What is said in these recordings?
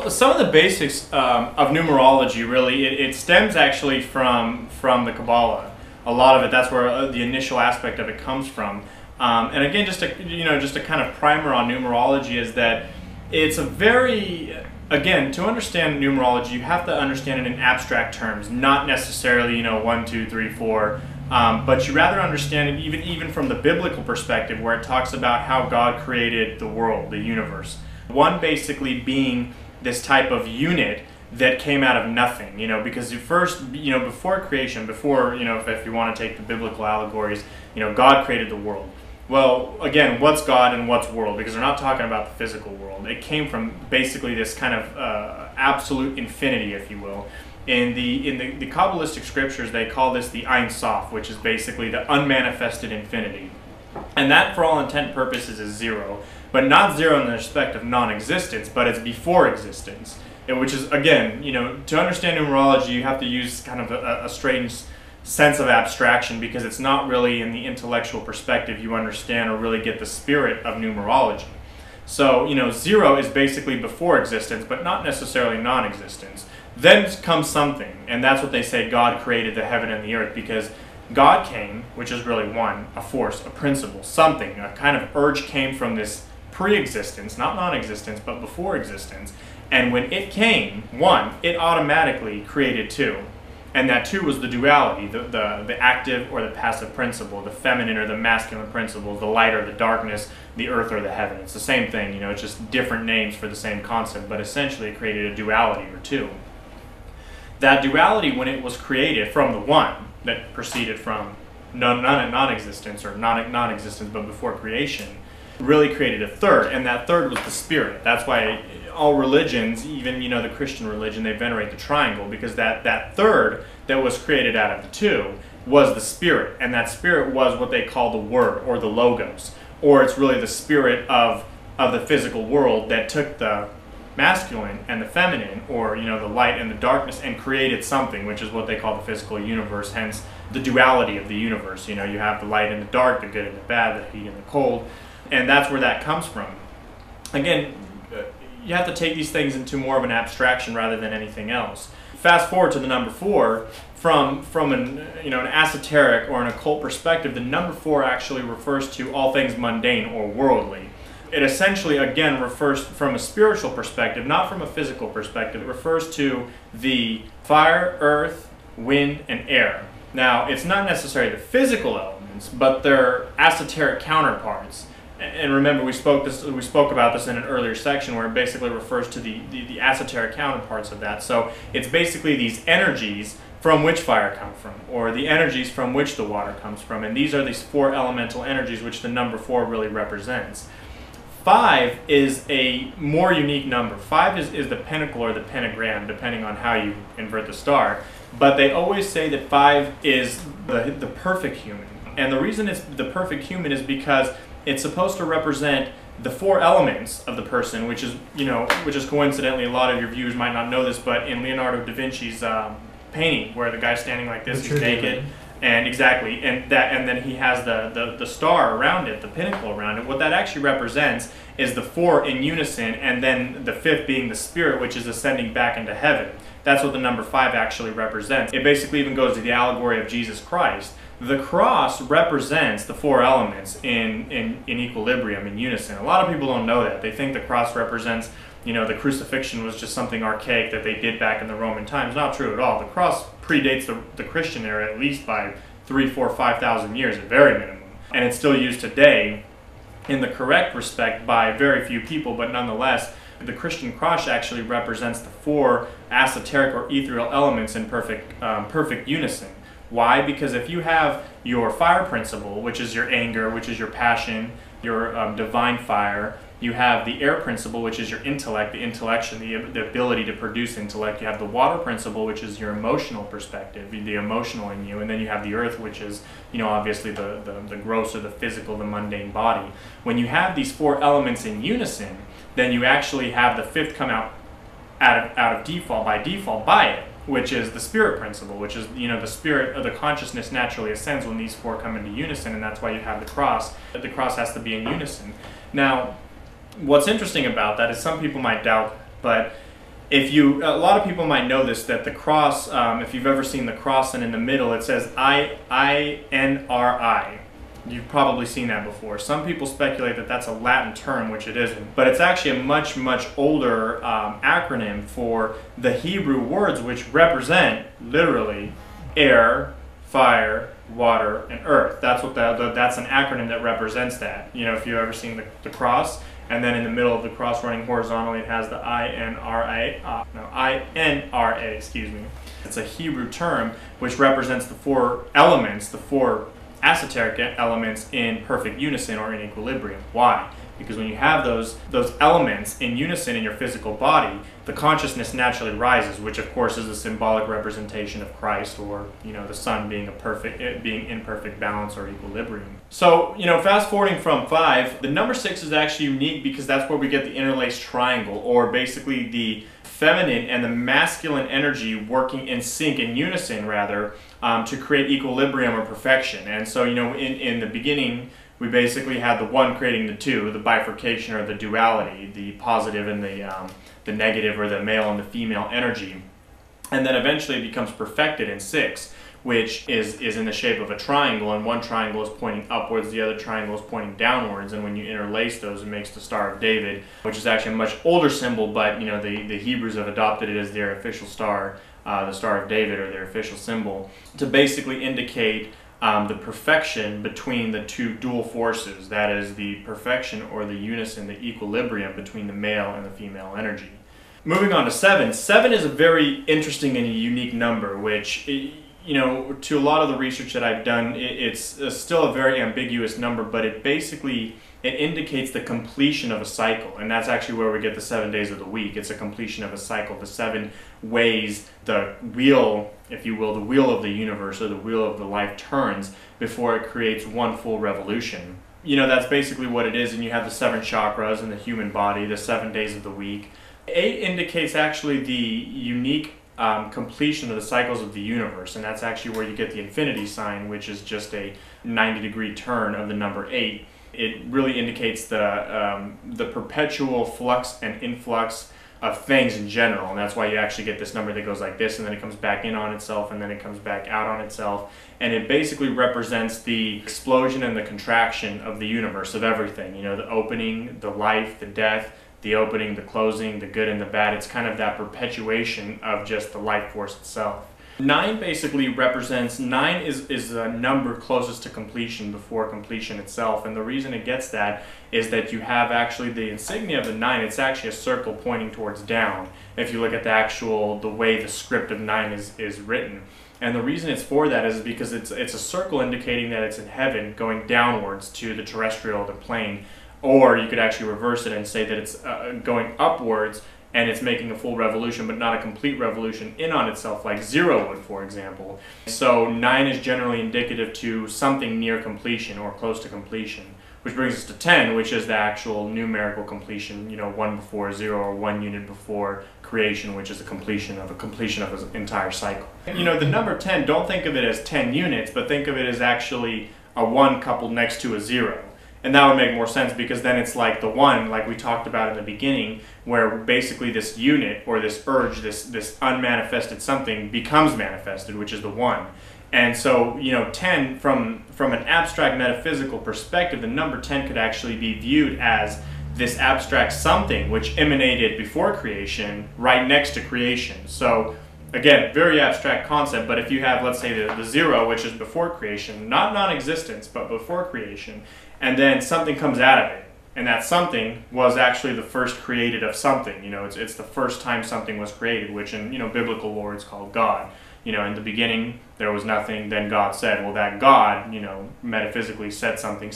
some of the basics of numerology, really, it stems actually from the Kabbalah. A lot of it, that's where the initial aspect of it comes from. And again, just a kind of primer on numerology is that it's a very, again, to understand numerology, you have to understand it in abstract terms, not necessarily 1, 2, 3, 4. But you rather understand it even from the biblical perspective, where it talks about how God created the world, the universe. One basically being this type of unit that came out of nothing, because first, before creation, before, if you want to take the biblical allegories, God created the world. Well, again, what's God and what's world? Because we're not talking about the physical world. It came from basically this kind of absolute infinity, if you will. In the Kabbalistic scriptures, they call this the Ein Sof, which is basically the unmanifested infinity. And that, for all intent and purposes, is zero. But not zero in the respect of non-existence, but it's before existence. Which is, again, to understand numerology, you have to use kind of a strange sense of abstraction, because it's not really in the intellectual perspective you understand or really get the spirit of numerology. So, zero is basically before existence, but not necessarily non-existence. Then comes something, and that's what they say God created the heaven and the earth, because God came, which is really one, a force, a principle, something, a kind of urge came from this pre-existence, not non-existence, but before existence. And when it came, one, it automatically created two. And that two was the duality, the active or the passive principle, the feminine or the masculine principles, the light or the darkness, the earth or the heaven. It's the same thing, it's just different names for the same concept, but essentially it created a duality or two. That duality, when it was created from the one that proceeded from non-existence or non-existence but before creation, really created a third, and that third was the spirit. That's why all religions, even the Christian religion, they venerate the triangle, because that third that was created out of the two was the spirit, and that spirit was what they call the word or the logos, or it's really the spirit of the physical world that took the masculine and the feminine, or the light and the darkness, and created something, which is what they call the physical universe, hence the duality of the universe. You have the light and the dark, the good and the bad, the heat and the cold, and that's where that comes from. Again, you have to take these things into more of an abstraction rather than anything else. Fast forward to the number 4, from an esoteric or an occult perspective, the number 4 actually refers to all things mundane or worldly. It essentially, again, refers from a spiritual perspective, not from a physical perspective. It refers to the fire, earth, wind, and air. Now, it's not necessarily the physical elements, but they're esoteric counterparts. And remember, we spoke about this in an earlier section, where it basically refers to the esoteric counterparts of that. So it's basically these energies from which fire comes from, or the energies from which the water comes from. And these are these 4 elemental energies, which the number 4 really represents. 5 is a more unique number. 5 is the pentacle or the pentagram, depending on how you invert the star. But they always say that 5 is the perfect human. And the reason it's the perfect human is because it's supposed to represent the 4 elements of the person, which is coincidentally, a lot of your viewers might not know this, but in Leonardo da Vinci's painting, where the guy's standing like this, he's naked, and exactly, and then he has the star around it, the pinnacle around it. What that actually represents is the 4 in unison, and then the 5th being the spirit, which is ascending back into heaven. That's what the number 5 actually represents. It basically even goes to the allegory of Jesus Christ. The cross represents the 4 elements in equilibrium, in unison. A lot of people don't know that. They think the cross represents, the crucifixion was just something archaic that they did back in the Roman times. Not true at all. The cross predates the Christian era at least by 3, 4, 5,000 years at very minimum. And it's still used today in the correct respect by very few people, but nonetheless, the Christian cross actually represents the 4 esoteric or ethereal elements in perfect unison. Why? Because if you have your fire principle, which is your anger, which is your passion, your divine fire, you have the air principle, which is your intellect, the intellection, the ability to produce intellect. You have the water principle, which is your emotional perspective, the emotional in you. And then you have the earth, which is, obviously the gross or the physical, the mundane body. When you have these 4 elements in unison, then you actually have the 5th come out of default by it, which is the spirit principle, which is, the spirit of the consciousness naturally ascends when these 4 come into unison, and that's why you have the cross. The cross has to be in unison. Now, what's interesting about that is some people might doubt, but if you, a lot of people might know this, that the cross, if you've ever seen the cross and in the middle it says I-N-R-I. You've probably seen that before. Some people speculate that that's a Latin term, which it isn't. But it's actually a much, much older acronym for the Hebrew words which represent, literally, air, fire, water, and earth. That's what that's an acronym that represents that. You know, if you've ever seen the cross, and then in the middle of the cross running horizontally, it has the I-N-R-A, excuse me. It's a Hebrew term which represents the four elements, the four esoteric elements in perfect unison or in equilibrium. Why? Because when you have those elements in unison in your physical body, the consciousness naturally rises, which of course is a symbolic representation of Christ, or you know, the sun being being in perfect balance or equilibrium. So, you know, fast forwarding from 5, the number 6 is actually unique because that's where we get the interlaced triangle, or basically the feminine and the masculine energy working in sync, in unison rather, to create equilibrium or perfection. And so, you know, in the beginning, we basically had the one creating the two, the bifurcation or the duality, the positive and the negative, or the male and the female energy. And then eventually it becomes perfected in 6, which is in the shape of a triangle, and one triangle is pointing upwards, the other triangle is pointing downwards, and when you interlace those, it makes the Star of David, which is actually a much older symbol, but you know, the Hebrews have adopted it as their official star, the Star of David, or their official symbol, to basically indicate the perfection between the two dual forces, that is the perfection or the unison, the equilibrium between the male and the female energy. Moving on to 7. 7 is a very interesting and a unique number, which, you know, to a lot of the research that I've done, it's still a very ambiguous number, but it basically, it indicates the completion of a cycle, and that's actually where we get the 7 days of the week. It's a completion of a cycle. The 7 ways the wheel, if you will, the wheel of the universe, or the wheel of the life turns before it creates one full revolution. You know, that's basically what it is, and you have the 7 chakras in the human body, the 7 days of the week. 8 indicates actually the unique completion of the cycles of the universe, and that's actually where you get the infinity sign, which is just a 90-degree turn of the number 8. It really indicates the perpetual flux and influx of things in general, and that's why you actually get this number that goes like this, and then it comes back in on itself, and then it comes back out on itself, and it basically represents the explosion and the contraction of the universe, of everything. You know, the opening, the life, the death, the opening, the closing, the good and the bad. It's kind of that perpetuation of just the life force itself. 9 basically represents, 9 is the number closest to completion before completion itself, and the reason it gets that is that you have actually the insignia of the 9, it's actually a circle pointing towards down, if you look at the way the script of 9 is written. And the reason it's for that is because it's a circle indicating that it's in heaven going downwards to the terrestrial, the plane, or you could actually reverse it and say that it's going upwards and it's making a full revolution, but not a complete revolution in on itself like 0 would, for example. So 9 is generally indicative to something near completion or close to completion, which brings us to 10, which is the actual numerical completion, you know, 1 before 0, or 1 unit before creation, which is a completion of an entire cycle. You know, the number 10, don't think of it as 10 units, but think of it as actually a 1 coupled next to a 0. And that would make more sense, because then it's like the 1, like we talked about in the beginning, where basically this unit, or this urge, this unmanifested something becomes manifested, which is the 1. And so, you know, 10, from an abstract metaphysical perspective, the number 10 could actually be viewed as this abstract something which emanated before creation, right next to creation. So again, very abstract concept, but if you have, let's say, the 0, which is before creation, not non-existence, but before creation, and then something comes out of it, and that something was actually the first created of something. You know, it's the first time something was created, which in, you know, biblical lore is called God. You know, in the beginning there was nothing, then God said. Well, that God, you know, metaphysically said something,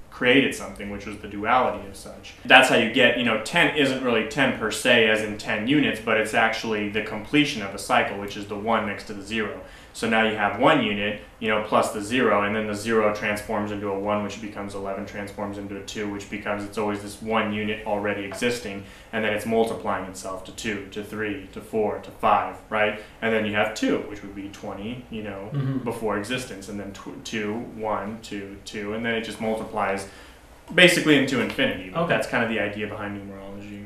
created something, which was the duality of such. That's how you get, you know, 10 isn't really 10 per se as in 10 units, but it's actually the completion of a cycle, which is the 1 next to the 0. So now you have 1 unit, you know, plus the 0, and then the 0 transforms into a 1, which becomes 11, transforms into a 2, which becomes, it's always this 1 unit already existing, and then it's multiplying itself to 2, to 3, to 4, to 5, right? And then you have 2, which would be 20, you know, before existence, and then 2, 1, 2, 2, and then it just multiplies basically into infinity. But that's kind of the idea behind numerology.